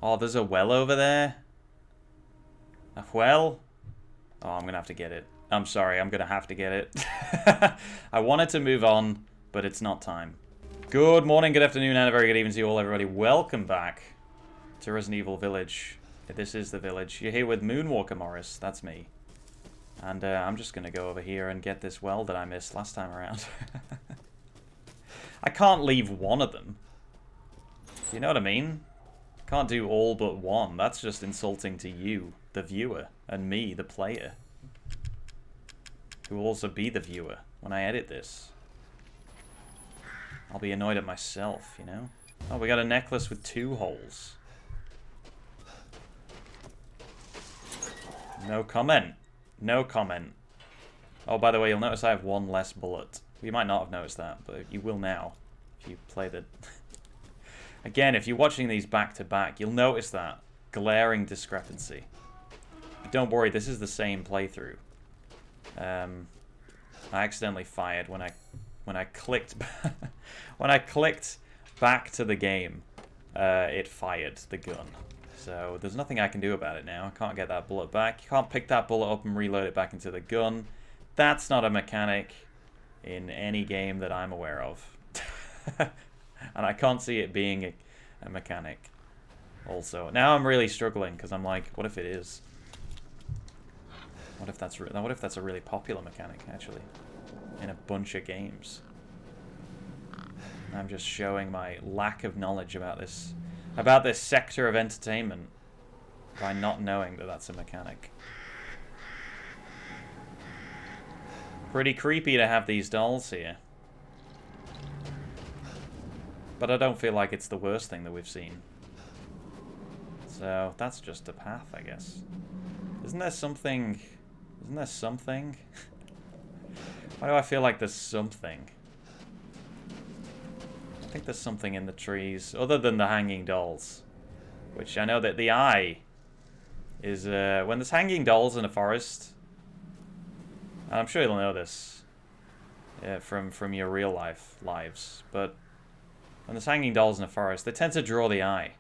Oh, there's a well over there. A well? Oh, I'm gonna have to get it. I'm sorry, I'm gonna have to get it. I wanted to move on, but it's not time. Good morning, good afternoon, and a very good evening to you all, everybody. Welcome back to Resident Evil Village. This is the village. You're here with Moonwalker Morris. That's me. And I'm just gonna go over here and get this well that I missed last time around. I can't leave one of them. You know what I mean? Can't do all but one. That's just insulting to you, the viewer, and me, the player, who will also be the viewer when I edit this. I'll be annoyed at myself, you know? Oh, we got a necklace with 2 holes. No comment. No comment. Oh, by the way, you'll notice I have 1 less bullet. You might not have noticed that, but you will now if you play the... Again, if you're watching these back to back, you'll notice that glaring discrepancy. But don't worry, this is the same playthrough. I accidentally fired when I clicked when I clicked back to the game. It fired the gun. So there's nothing I can do about it now. I can't get that bullet back. You can't pick that bullet up and reload it back into the gun. That's not a mechanic in any game that I'm aware of. And I can't see it being a mechanic also. Now I'm really struggling because I'm like, what if it is? What if that's a really popular mechanic, actually, in a bunch of games? I'm just showing my lack of knowledge about this sector of entertainment by not knowing that that's a mechanic. Pretty creepy to have these dolls here. But I don't feel like it's the worst thing that we've seen. So, that's just a path, I guess. Isn't there something... Isn't there something? Why do I feel like there's something? I think there's something in the trees, other than the hanging dolls. Which I know that the eye is... when there's hanging dolls in a forest... And I'm sure you'll know this from your real lives, but... When there's hanging dolls in a forest, they tend to draw the eye.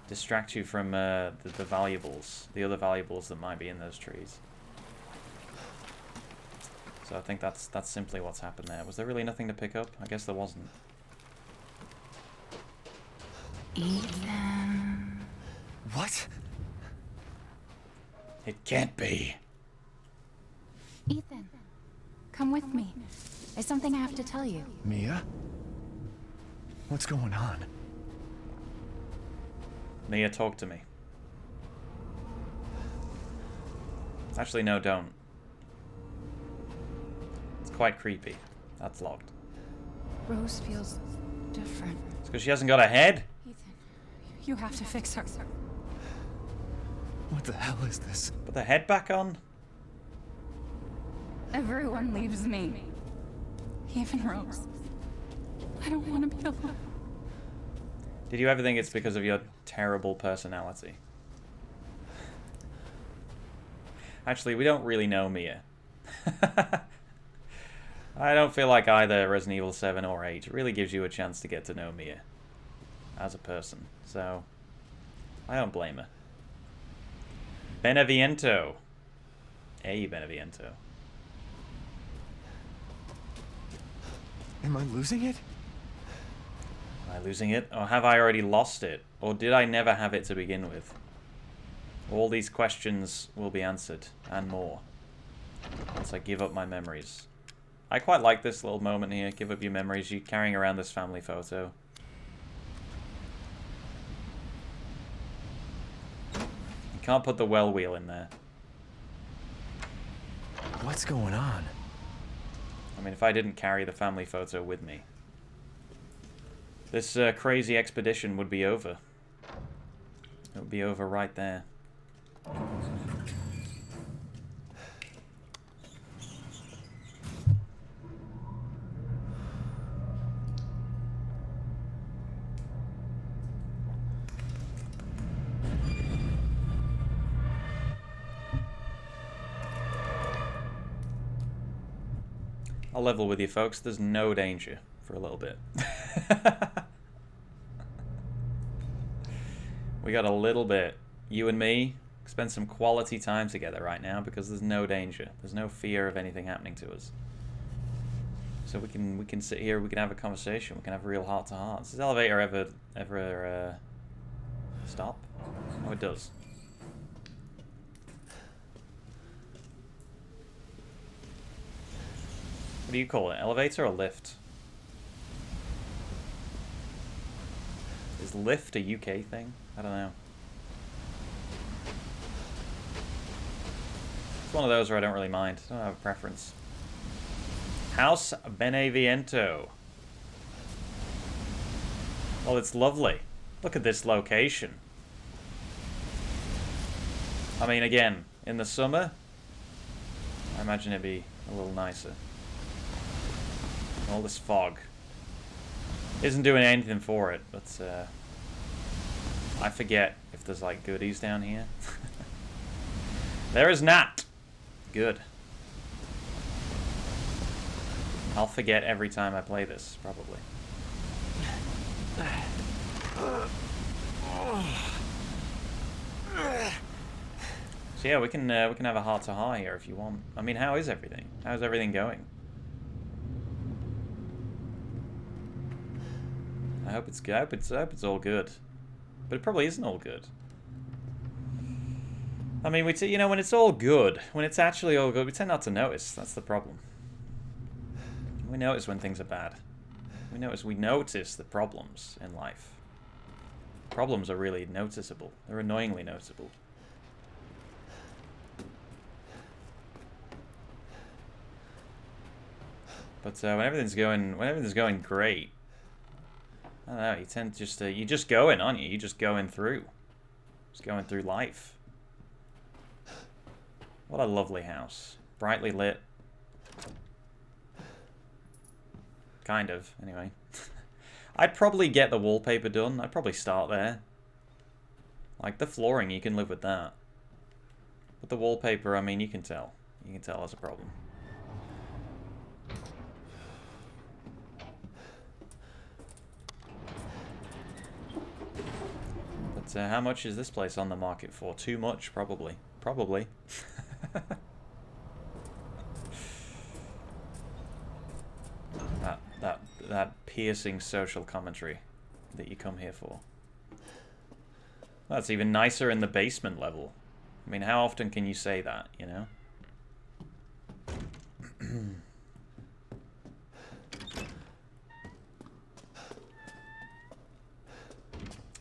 Distract you from the valuables. The other valuables that might be in those trees. So I think that's simply what's happened there. Was there really nothing to pick up? I guess there wasn't. Ethan. What? It can't be. Ethan, come with me. There's something I have to tell you. Mia? What's going on? Mia, talk to me. Actually, no, don't. It's quite creepy. That's locked. Rose feels different. It's because she hasn't got a head? Ethan, you have to fix her. What the hell is this? Put the head back on? Everyone leaves me. Even Rose. I don't want to be alone. Did you ever think it's because of your terrible personality? Actually, we don't really know Mia. I don't feel like either Resident Evil 7 or 8 really gives you a chance to get to know Mia as a person, so I don't blame her. Beneviento. Hey, Beneviento. Am I losing it? Am I losing it? Or have I already lost it? Or did I never have it to begin with? All these questions will be answered, and more, once I give up my memories. I quite like this little moment here. Give up your memories. You carrying around this family photo. You can't put the well wheel in there. What's going on? I mean, if I didn't carry the family photo with me, this crazy expedition would be over. It would be over right there. I'll level with you folks, there's no danger for a little bit. We got a little bit. You and me spend some quality time together right now because there's no danger. There's no fear of anything happening to us. So we can sit here, we can have a conversation, we can have a real heart-to-heart. Does this elevator ever stop? Oh, it does. What do you call it? Elevator or lift? Is lift a UK thing? I don't know. It's one of those where I don't really mind. I don't have a preference. House Beneviento. Well, it's lovely. Look at this location. I mean, again, in the summer, I imagine it'd be a little nicer. All this fog isn't doing anything for it, but I forget if there's like goodies down here. There is not. Good. I'll forget every time I play this, probably. So yeah, we can have a heart-to-heart here if you want. I mean, how is everything? How's everything going? I hope it's good. I hope it's all good, but it probably isn't all good. I mean, you know, when it's all good, when it's actually all good, we tend not to notice. That's the problem. We notice when things are bad. We notice the problems in life. Problems are really noticeable. They're annoyingly noticeable. But when everything's going great, I don't know. You tend to just you're just going, aren't you? You're just going through life. What a lovely house, brightly lit. Kind of, anyway. I'd probably get the wallpaper done. I'd probably start there. Like the flooring, you can live with that. But the wallpaper, I mean, you can tell. You can tell there's a problem. But how much is this place on the market for? Too much, probably. Probably. that piercing social commentary that you come here for. That's even nicer in the basement level. I mean, how often can you say that, you know?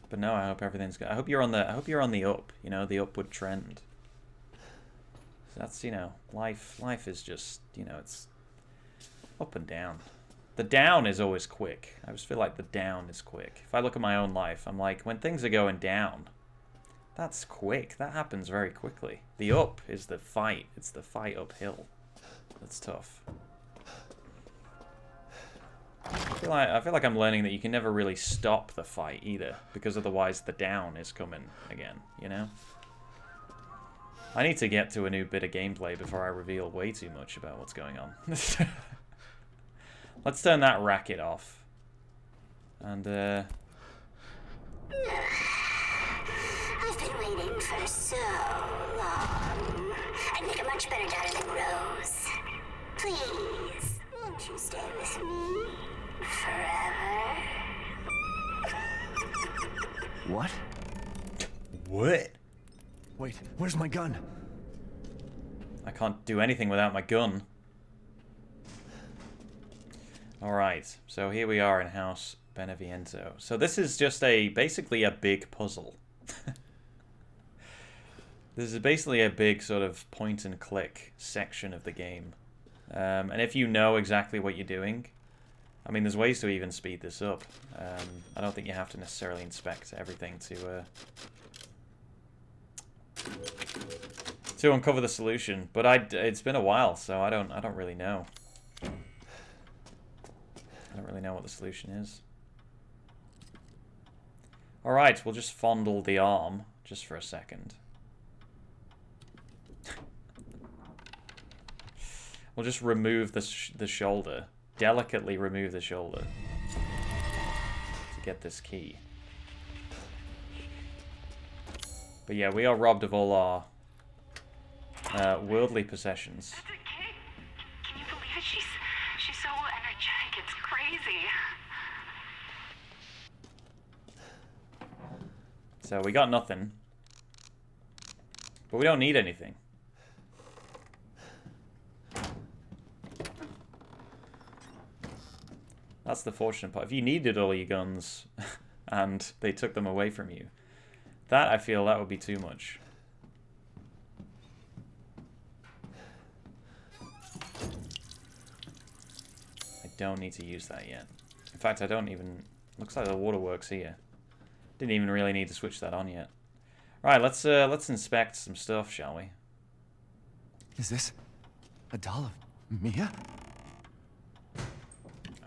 But no, I hope everything's good. I hope you're on the up, you know, the upward trend. So that's, you know, life is just, you know, it's up and down. The down is always quick. I just feel like the down is quick. If I look at my own life, I'm like, when things are going down, that's quick. That happens very quickly. The up is the fight. It's the fight uphill. That's tough. I feel like I'm learning that you can never really stop the fight either, because otherwise the down is coming again, you know? I need to get to a new bit of gameplay before I reveal way too much about what's going on. Let's turn that racket off. And, I've been waiting for so long. I'd make a much better daughter than Rose. Please, won't you stay with me forever? What? what? Wait, where's my gun? I can't do anything without my gun. Alright, so here we are in House Beneviento. So this is just basically a big puzzle. This is basically a big sort of point and click section of the game. And if you know exactly what you're doing, I mean, there's ways to even speed this up. I don't think you have to necessarily inspect everything to uncover the solution. But it's been a while, so I don't really know. I don't really know what the solution is. Alright, we'll just fondle the arm just for a second. We'll just remove the shoulder. Delicately remove the shoulder. To get this key. But yeah, we are robbed of all our worldly possessions. That's a kid. Can you believe it? She's so energetic. It's crazy. So we got nothing. But we don't need anything. That's the fortunate part. If you needed all your guns and they took them away from you, that, I feel, that would be too much. I don't need to use that yet. In fact, I don't even... Looks like the waterworks here. Didn't even really need to switch that on yet. Right, let's inspect some stuff, shall we? Is this a doll of Mia?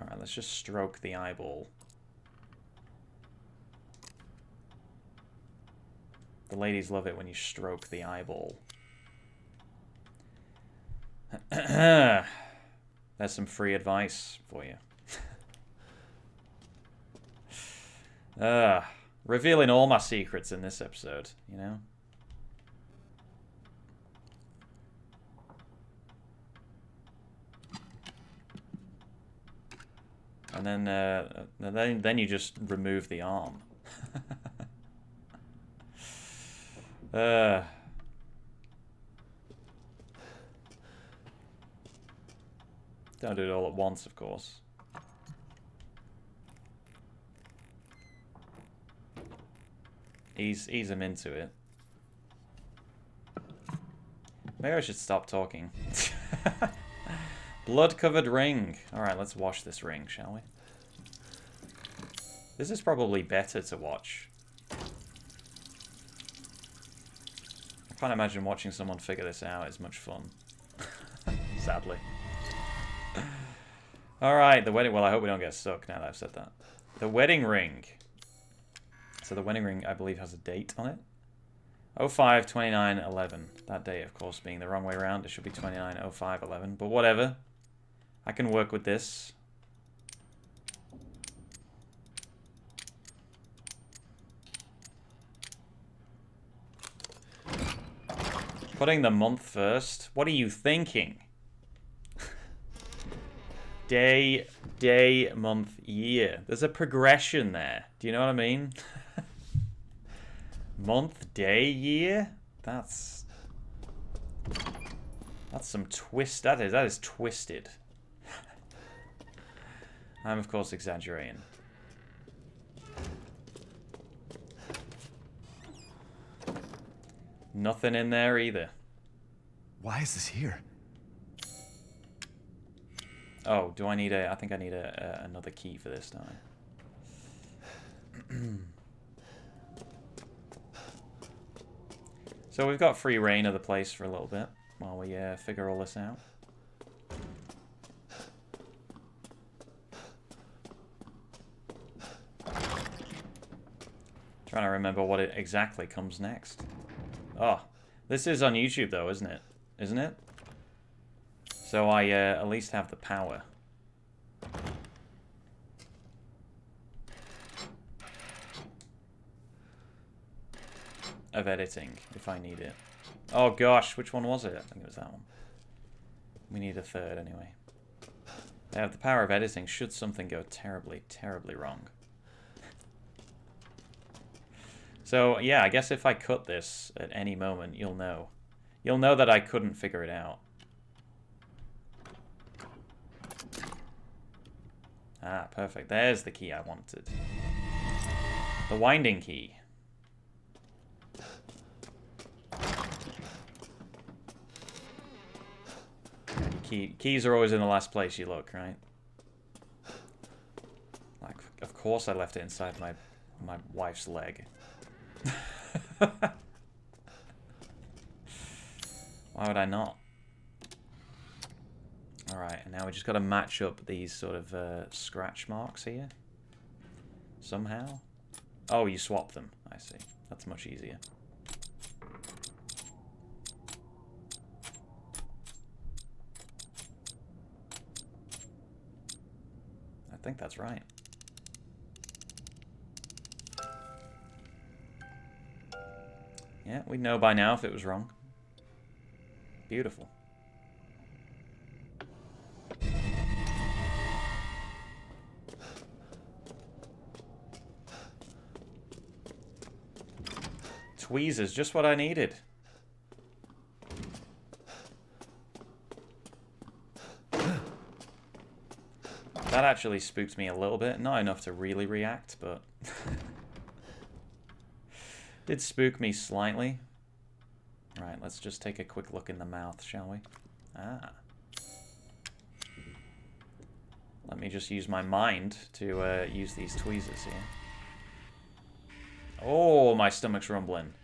Alright, let's just stroke the eyeball. The ladies love it when you stroke the eyeball. There's some free advice for you. Revealing all my secrets in this episode, you know? And then you just remove the arm. Don't do it all at once, of course. Ease him into it. Maybe I should stop talking. Blood-covered ring. Alright, let's wash this ring, shall we? This is probably better to watch. I can't imagine watching someone figure this out is much fun. Sadly. Alright, the wedding... Well, I hope we don't get stuck now that I've said that. The wedding ring. So the wedding ring, I believe, has a date on it. 05/29/11. That date, of course, being the wrong way around. It should be 29/05/11. But whatever. I can work with this. Putting the month first. What are you thinking? Day, month, year. There's a progression there. Do you know what I mean? Month, day, year? That's some twist. That is twisted. I'm of course exaggerating. Nothing in there either. Why is this here? Oh, do I need a... I think I need another key for this, don't I? So we've got free reign of the place for a little bit while we figure all this out. Trying to remember what it exactly comes next. Oh, this is on YouTube though, isn't it? Isn't it? So I at least have the power. Of editing, if I need it. Oh gosh, which one was it? I think it was that one. We need a third anyway. I have the power of editing should something go terribly, terribly wrong. So yeah, I guess if I cut this at any moment, you'll know. You'll know that I couldn't figure it out. Ah, perfect. There's the key I wanted. The winding key. Keys are always in the last place you look, right? Like, of course I left it inside my wife's leg. Why would I not? Alright, and now we just got to match up these sort of scratch marks here. Somehow. Oh, you swap them. I see. That's much easier. I think that's right. Yeah, we'd know by now if it was wrong. Beautiful. Tweezers, just what I needed. That actually spooked me a little bit. Not enough to really react, but... did spook me slightly. Right, let's just take a quick look in the mouth, shall we? Ah. Let me just use my mind to use these tweezers here. Oh, my stomach's rumbling.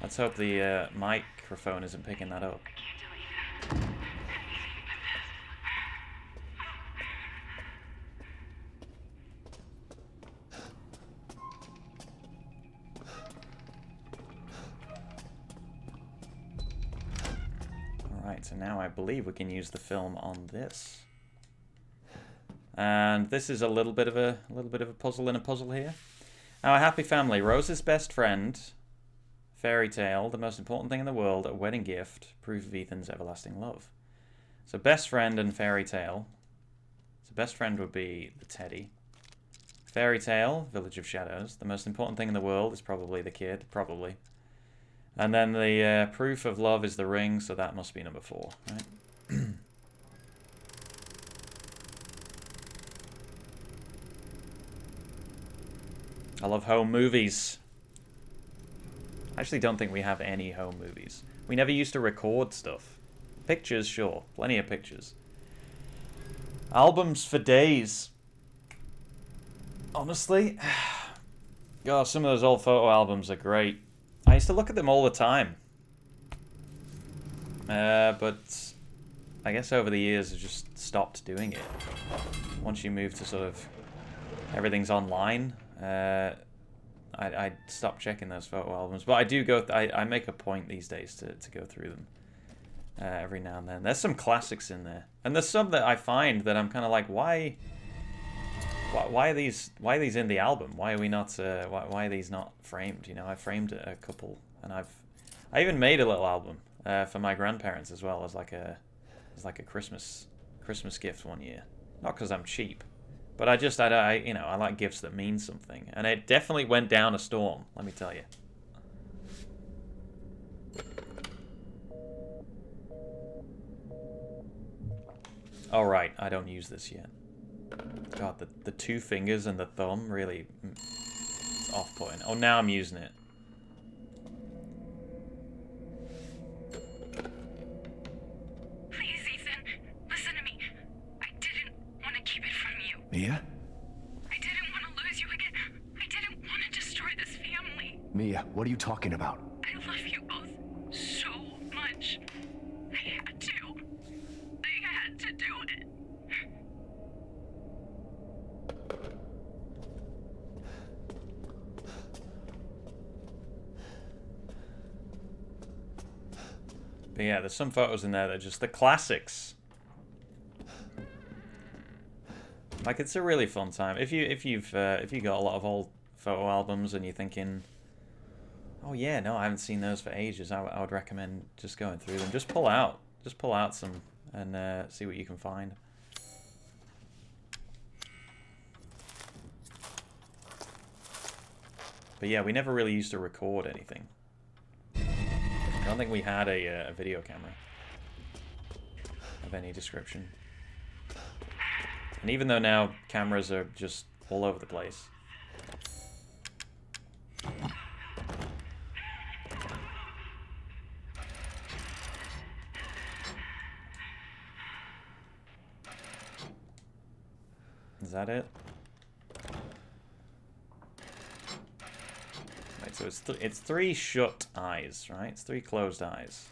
Let's hope the microphone isn't picking that up. Alright, so now I believe we can use the film on this. And this is a little bit of a puzzle in a puzzle here. Our happy family, Rose's best friend, fairy tale, the most important thing in the world, a wedding gift, proof of Ethan's everlasting love. So best friend and fairy tale. So best friend would be the teddy. Fairy tale, Village of Shadows. The most important thing in the world is probably the kid, probably. And then the proof of love is the ring, so that must be number 4, right? I love home movies. I actually don't think we have any home movies. We never used to record stuff. Pictures, sure. Plenty of pictures. Albums for days. Honestly. God, some of those old photo albums are great. I used to look at them all the time. But I guess over the years I just stopped doing it. Once you move to sort of everything's online, I stopped checking those photo albums. But I do go. I make a point these days to go through them every now and then. There's some classics in there, and there's some that I find that I'm kind of like, why are these in the album? Why are we not? Why are these not framed? You know, I framed a couple, and I even made a little album for my grandparents as well as like a Christmas gift one year. Not because I'm cheap, but I like gifts that mean something, and it definitely went down a storm. Let me tell you. All right, I don't use this yet. God, the 2 fingers and the thumb really off-putting. Oh, now I'm using it. Please, Ethan, listen to me. I didn't want to keep it from you. Mia? I didn't want to lose you again. I didn't want to destroy this family. Mia, what are you talking about? I love you both so much. I had to. I had to do it. But yeah, there's some photos in there that are just the classics. Like, it's a really fun time. If you got a lot of old photo albums and you're thinking, oh yeah, no, I haven't seen those for ages, I would recommend just going through them. Just pull out some and see what you can find. But yeah, we never really used to record anything. I don't think we had a video camera of any description. And even though now cameras are just all over the place. Is that it? Right, so it's 3 shut eyes, right? It's 3 closed eyes.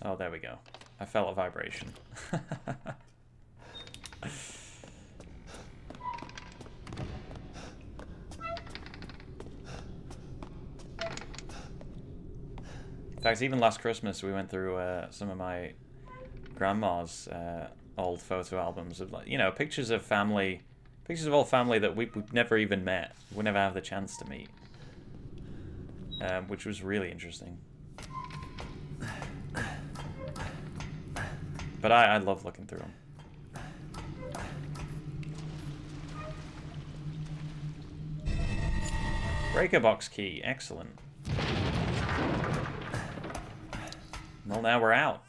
Oh, there we go. I felt a vibration. In fact, even last Christmas we went through some of my grandma's old photo albums of, like, you know, pictures of old family that we've never even met. We never have the chance to meet. which was really interesting. But I love looking through them. Breaker box key, excellent. Well, now we're out.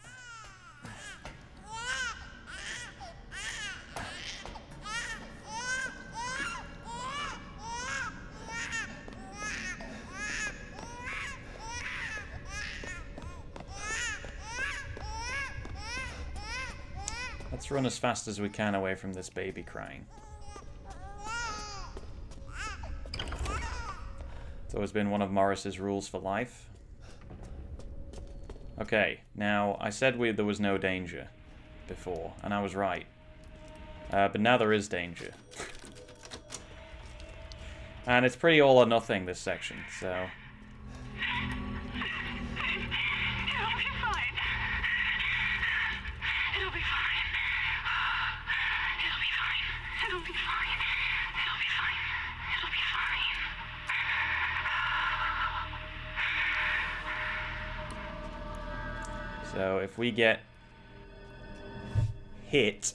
Let's run as fast as we can away from this baby crying. It's always been one of Morris's rules for life. Okay, now I said there was no danger before, and I was right. But now there is danger. And it's pretty all or nothing, this section, so... So if we get hit,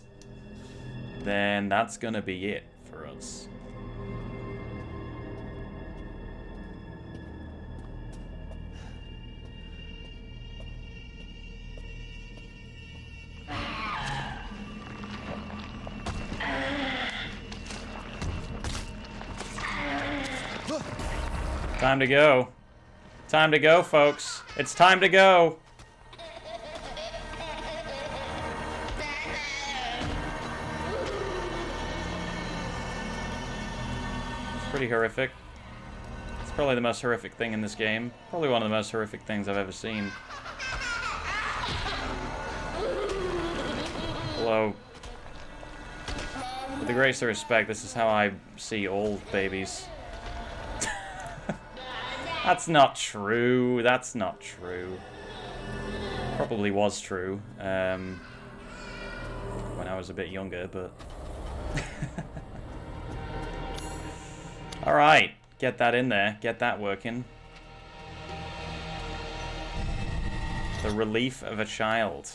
then that's gonna be it for us. Time to go. Time to go, folks. It's time to go. Pretty horrific. It's probably the most horrific thing in this game. Probably one of the most horrific things I've ever seen. Although, with the greatest of respect, this is how I see all babies. That's not true. That's not true. Probably was true when I was a bit younger, but... Alright, get that in there, get that working. The relief of a child.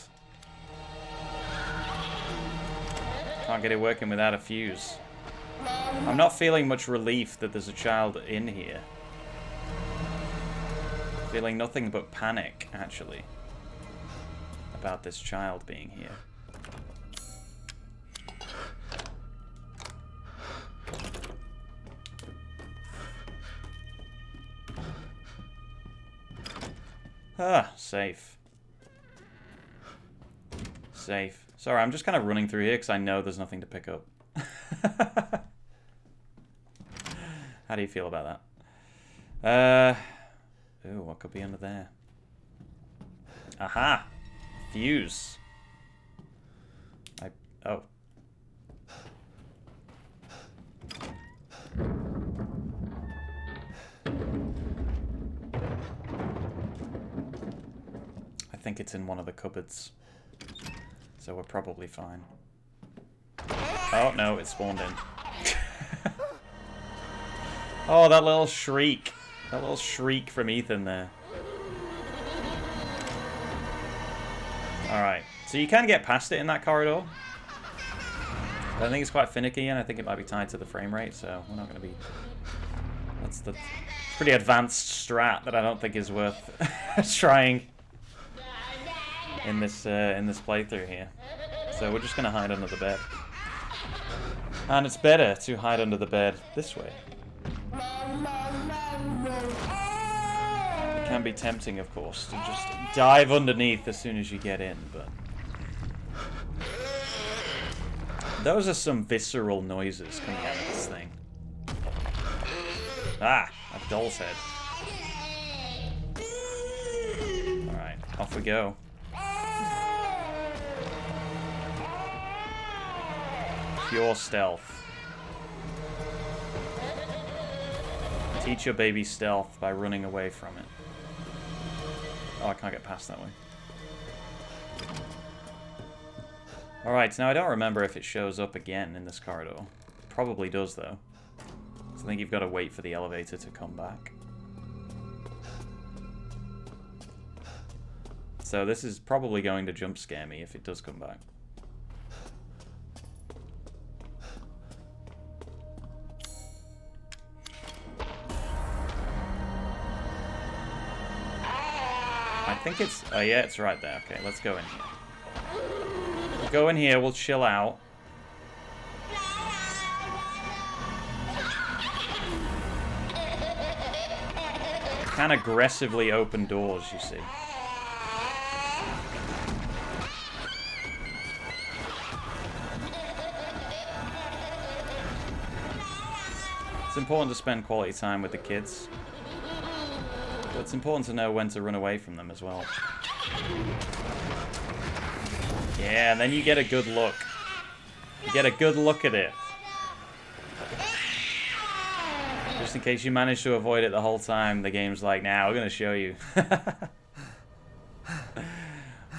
Can't get it working without a fuse. I'm not feeling much relief that there's a child in here. Feeling nothing but panic, actually, about this child being here. Ah, safe. Safe. Sorry, I'm just kind of running through here because I know there's nothing to pick up. How do you feel about that? Ooh, what could be under there? Aha! Fuse. Oh. I think it's in one of the cupboards. So we're probably fine. Oh, no, it spawned in. Oh, that little shriek. That little shriek from Ethan there. Alright, so you can get past it in that corridor. But I think it's quite finicky, and I think it might be tied to the frame rate, so we're not going to be... That's the pretty advanced strat that I don't think is worth trying in this playthrough here. So we're just going to hide under the bed. And it's better to hide under the bed this way. It can be tempting, of course, to just dive underneath as soon as you get in, but... Those are some visceral noises coming out of this thing. Ah, a doll's head. Alright, off we go. Pure stealth. Teach your baby stealth by running away from it. Oh, I can't get past that way. Alright, now I don't remember if it shows up again in this corridor. Probably does, though. So I think you've got to wait for the elevator to come back. So this is probably going to jump scare me if it does come back. I think it's... Oh, yeah, it's right there. Okay, let's go in here. We'll go in here, we'll chill out. Can aggressively open doors, you see. It's important to spend quality time with the kids. But it's important to know when to run away from them as well. Yeah, and then you get a good look. You get a good look at it. Just in case you manage to avoid it the whole time, the game's like, nah, we're going to show you.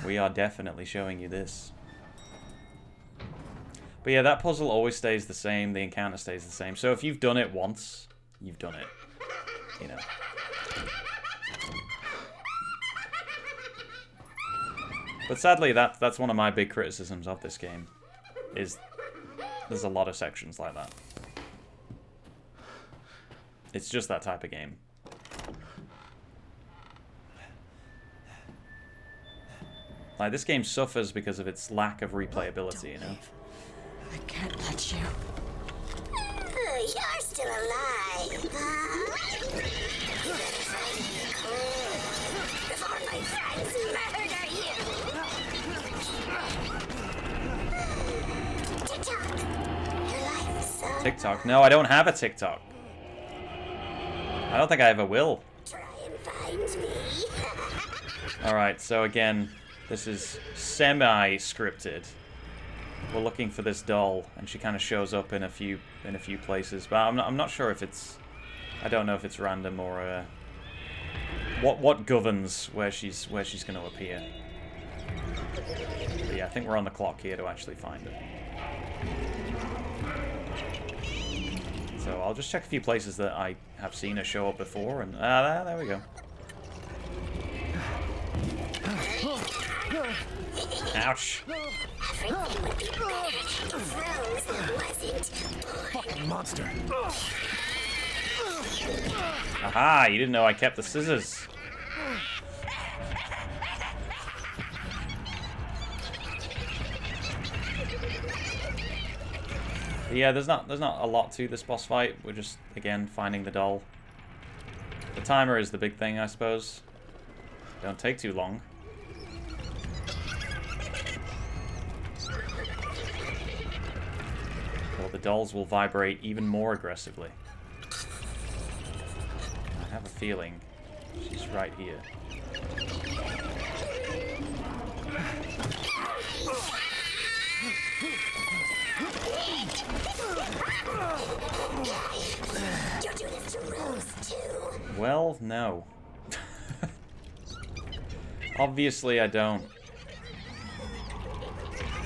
We are definitely showing you this. But yeah, that puzzle always stays the same. The encounter stays the same. So if you've done it once, you've done it. You know. But sadly, that's one of my big criticisms of this game. Is there's a lot of sections like that. It's just that type of game. Like, this game suffers because of its lack of replayability, you know? I can't let you. You're still alive, huh? You better find me a clue before my friends murder you. TikTok. Your life is so... TikTok? No, I don't have a TikTok. I don't think I ever will. Try and find me. Alright, so again, this is semi-scripted. We're looking for this doll, and she kind of shows up in a few places, but I'm not sure if it's... I don't know if it's random or what governs where she's going to appear. But yeah, I think we're on the clock here to actually find her. So I'll just check a few places that I have seen her show up before, and there we go. Ouch. Everything would be better if Rose wasn't Fucking monster. Aha, you didn't know I kept the scissors. But yeah, there's not a lot to this boss fight. We're just, again, finding the doll. The timer is the big thing, I suppose. Don't take too long. Well, the dolls will vibrate even more aggressively. I have a feeling she's right here. You do this to Rose too. Well, no. Obviously, I don't.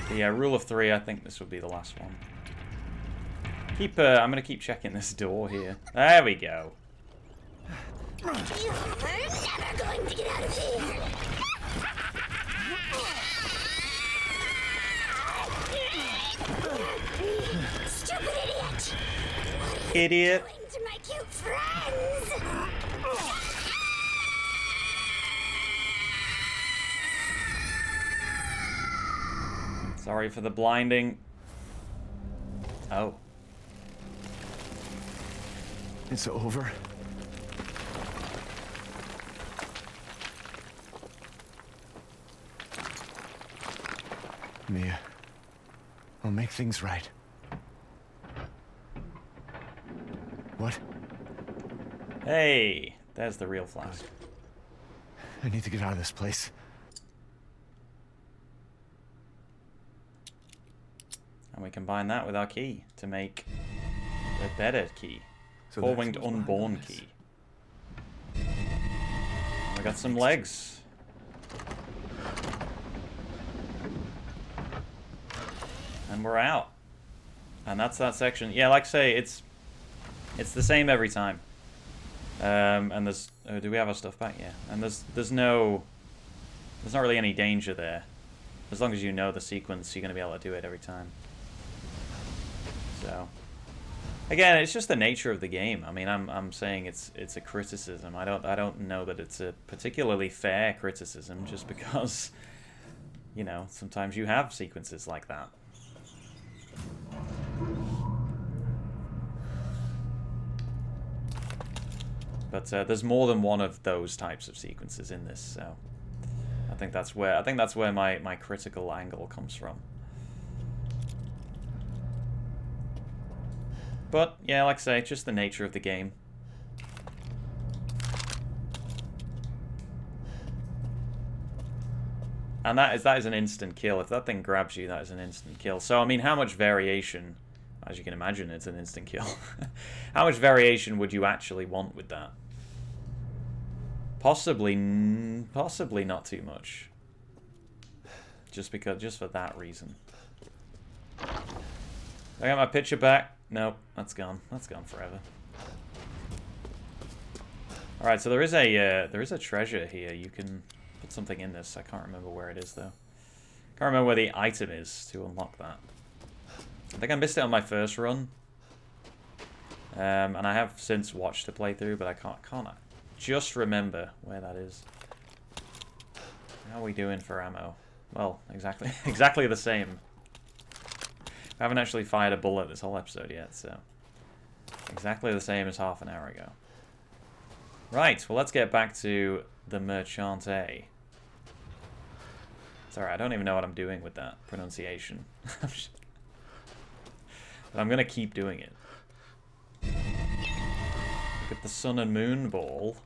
But yeah, rule of 3. I think this will be the last one. I'm gonna keep checking this door here. There we go. You're never going to get out of here. Stupid idiot! Idiot. Going to my cute friends. Sorry for the blinding. Oh. It's over. Mia, I'll make things right. What? Hey, there's the real flask. I need to get out of this place. And we combine that with our key to make a better key. So Four-winged that's what's behind unborn all this. key. We got some legs. And we're out. And that's that section. Yeah, like I say, it's the same every time. And there's... Oh, do we have our stuff back? Yeah. And there's no There's not really any danger there. As long as you know the sequence, you're going to be able to do it every time. So, again, it's just the nature of the game. I mean, I'm saying it's a criticism. I don't know that it's a particularly fair criticism, just because, you know, sometimes you have sequences like that. But there's more than one of those types of sequences in this, so I think that's where my critical angle comes from. But yeah, like I say, just the nature of the game. And that is an instant kill. If that thing grabs you, that is an instant kill. So I mean, how much variation, as you can imagine, it's an instant kill. How much variation would you actually want with that? Possibly not too much. Just for that reason. I got my picture back. Nope, that's gone. That's gone forever. All right, so there is a treasure here. You can put something in this. I can't remember where it is though. Can't remember where the item is to unlock that. I think I missed it on my first run. And I have since watched the playthrough, but I can't just remember where that is. How are we doing for ammo? Well, exactly the same. I haven't actually fired a bullet this whole episode yet, so exactly the same as half an hour ago. Right, well, let's get back to the Merchante. Sorry, I don't even know what I'm doing with that pronunciation. But I'm going to keep doing it. Look at the sun and moon ball.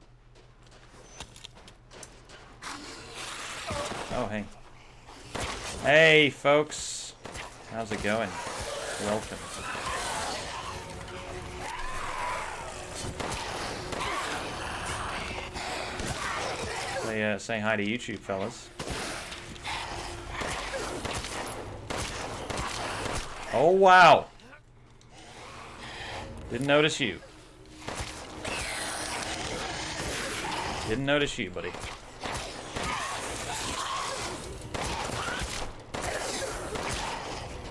Oh, hey. Hey, folks. How's it going? Welcome. Say hi to YouTube, fellas. Oh, wow. Didn't notice you. Didn't notice you, buddy.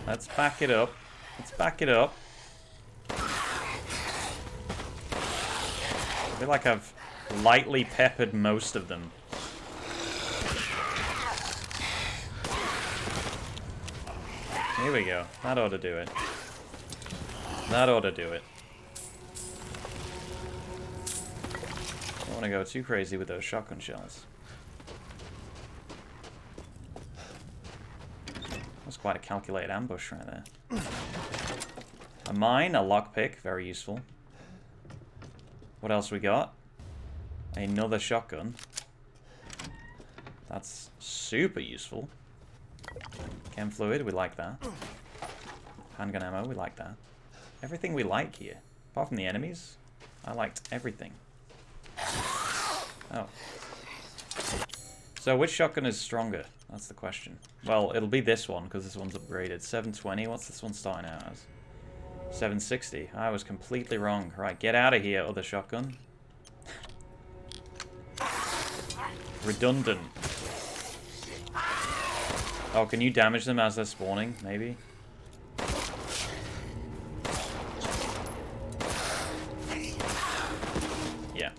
Let's back it up. Let's back it up. I feel like I've lightly peppered most of them. Here we go. That ought to do it. That ought to do it. Don't want to go too crazy with those shotgun shells. That's quite a calculated ambush right there. A mine, a lockpick, very useful. What else we got? Another shotgun. That's super useful. Chem fluid, we like that. Handgun ammo, we like that. Everything we like here. Apart from the enemies, I liked everything. Oh. So which shotgun is stronger? That's the question. Well, it'll be this one, because this one's upgraded. 720, what's this one starting out as? 760. I was completely wrong. Right, get out of here, other shotgun. Redundant. Oh, can you damage them as they're spawning? Maybe? Yeah.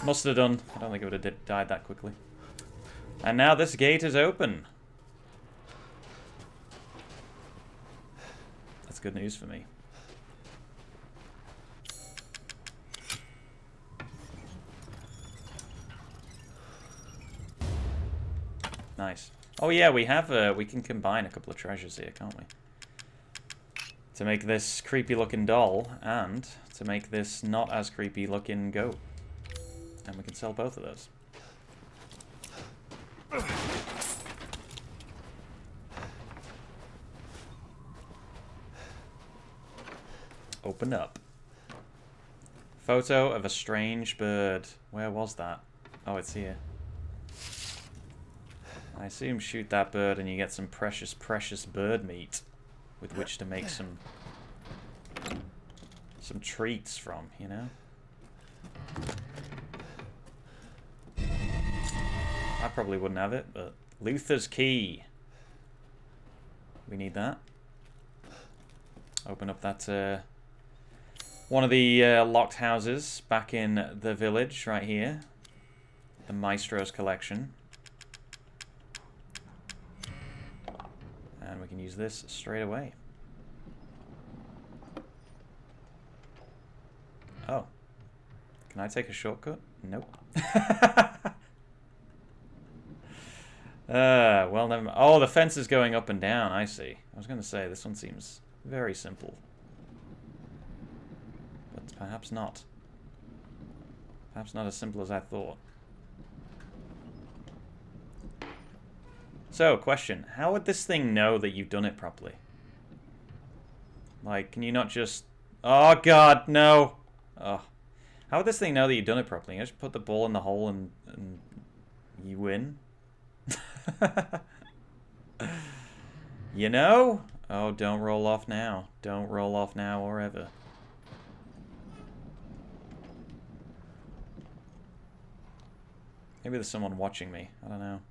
Must have done. I don't think it would have died that quickly. And now this gate is open. That's good news for me. Nice. Oh yeah, we have we can combine a couple of treasures here, can't we? To make this creepy looking doll and to make this not as creepy looking goat. And we can sell both of those. Open up. Photo of a strange bird. Where was that? Oh, it's here. I assume shoot that bird and you get some precious, precious bird meat with which to make some treats from, you know? probably wouldn't have it, but Luther's key. We need that. Open up that one of the locked houses back in the village right here. The Maestro's collection. And we can use this straight away. Oh. Can I take a shortcut? Nope. Well, never mind. Oh, the fence is going up and down. I see. I was going to say, this one seems very simple. But perhaps not. Perhaps not as simple as I thought. So, question. How would this thing know that you've done it properly? Like, can you not just... Oh, God, no! Oh. How would this thing know that you've done it properly? You just put the ball in the hole and you win? You know? Oh, don't roll off now. Don't roll off now or ever. Maybe there's someone watching me. I don't know.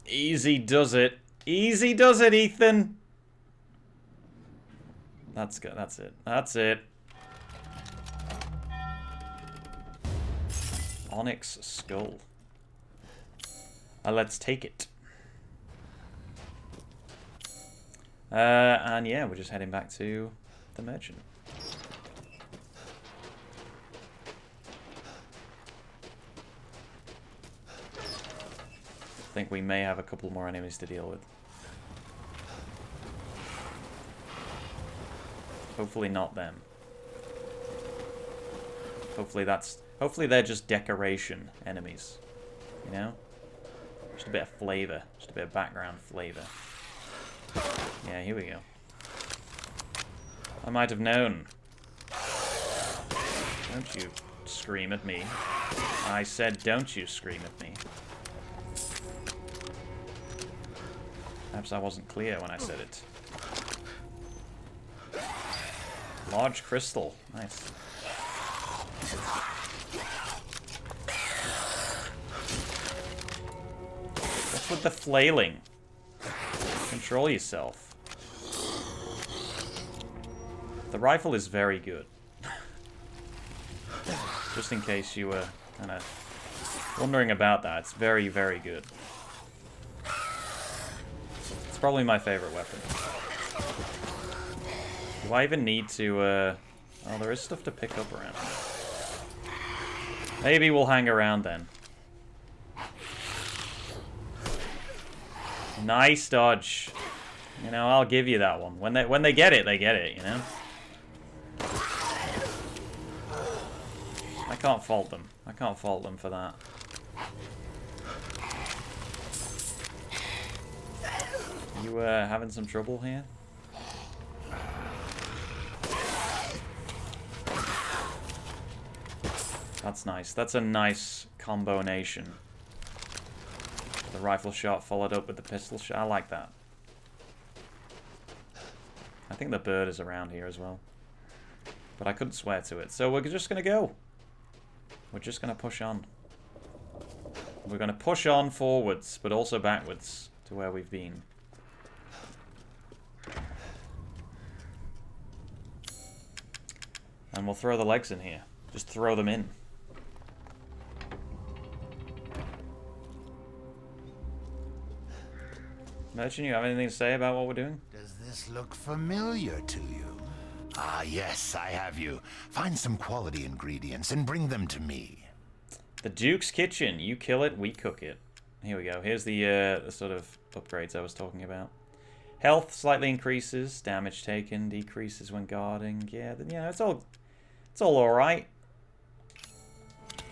Easy does it. Easy does it, Ethan. That's good. That's it. That's it. Onyx skull. Let's take it. And yeah, we're just heading back to the merchant. I think we may have a couple more enemies to deal with. Hopefully not them. Hopefully they're just decoration enemies. You know? Just a bit of flavor. Just a bit of background flavor. Yeah, here we go. I might have known. Don't you scream at me. I said don't you scream at me. Perhaps I wasn't clear when I said it. Large crystal. Nice. What's with the flailing? Control yourself. The rifle is very good. Just in case you were kind of wondering about that, it's very, very good. It's probably my favorite weapon. Do I even need to, Oh, there is stuff to pick up around here. Maybe we'll hang around then. Nice dodge. You know, I'll give you that one. When they get it, you know? I can't fault them. I can't fault them for that. You, having some trouble here? That's nice. That's a nice combination. The rifle shot followed up with the pistol shot. I like that. I think the bird is around here as well. But I couldn't swear to it. So we're just going to go. We're just going to push on. We're going to push on forwards, but also backwards to where we've been. And we'll throw the legs in here. Just throw them in. Merchant, you have anything to say about what we're doing? Does this look familiar to you? Ah, yes, I have you. Find some quality ingredients and bring them to me. The Duke's Kitchen. You kill it, we cook it. Here we go. Here's the sort of upgrades I was talking about. Health slightly increases. Damage taken decreases when guarding. Yeah, you know, it's all alright.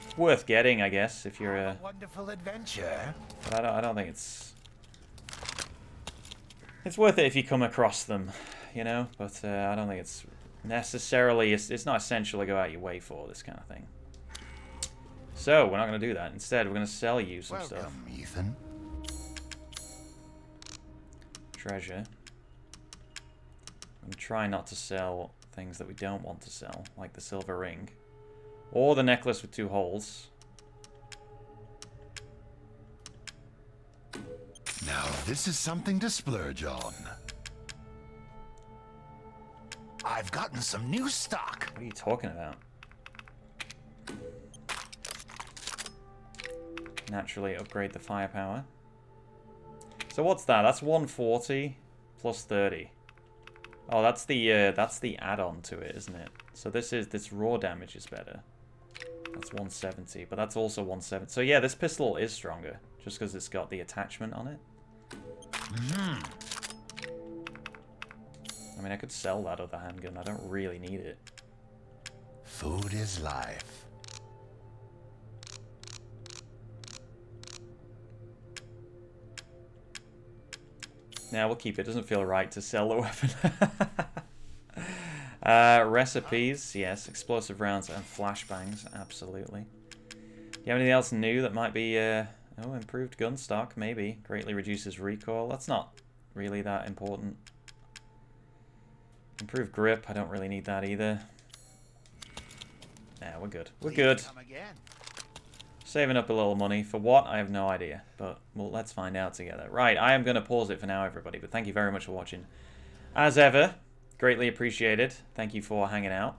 It's worth getting, I guess, if you're a wonderful adventure. But I don't think it's worth it if you come across them, you know. But I don't think it's necessarily. It's not essential to go out your way for this kind of thing. So we're not going to do that. Instead, we're going to sell you some stuff. Welcome, Ethan. Treasure. I'm going to try not to sell things that we don't want to sell, like the silver ring. Or the necklace with 2 holes. Now, this is something to splurge on. I've gotten some new stock. What are you talking about? Naturally upgrade the firepower. So what's that? That's 140 plus 30. Oh, that's the add-on to it, isn't it? So this raw damage is better. That's 170, but that's also 170. So yeah, this pistol is stronger just because it's got the attachment on it. I mean, I could sell that other handgun. I don't really need it. Food is life. Now we'll keep it. Doesn't feel right to sell the weapon. Recipes, yes. Explosive rounds and flashbangs, absolutely. Do you have anything else new that might be... oh, improved gun stock, maybe. Greatly reduces recoil. That's not really that important. Improved grip, I don't really need that either. Nah, we're good. We're good. Saving up a little money. For what? I have no idea. But, well, let's find out together. Right, I am going to pause it for now, everybody. But thank you very much for watching. As ever, greatly appreciated. Thank you for hanging out.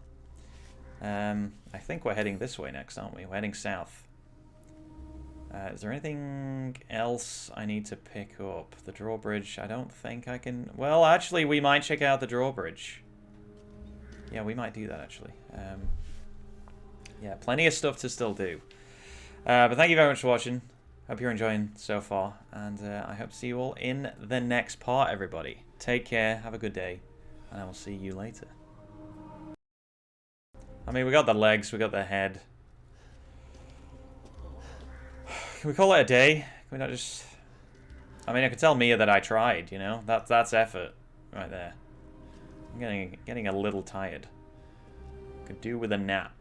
I think we're heading this way next, aren't we? We're heading south. Is there anything else I need to pick up? The drawbridge, I don't think I can... Well, actually, we might check out the drawbridge. Yeah, we might do that, actually. Yeah, plenty of stuff to still do. But thank you very much for watching. Hope you're enjoying so far. And I hope to see you all in the next part, everybody. Take care, have a good day, and I will see you later. I mean, we got the legs, we got the head. Can we call it a day? Can we not just... I mean, I could tell Mia that I tried, you know? That's effort right there. I'm getting a little tired. Could do with a nap.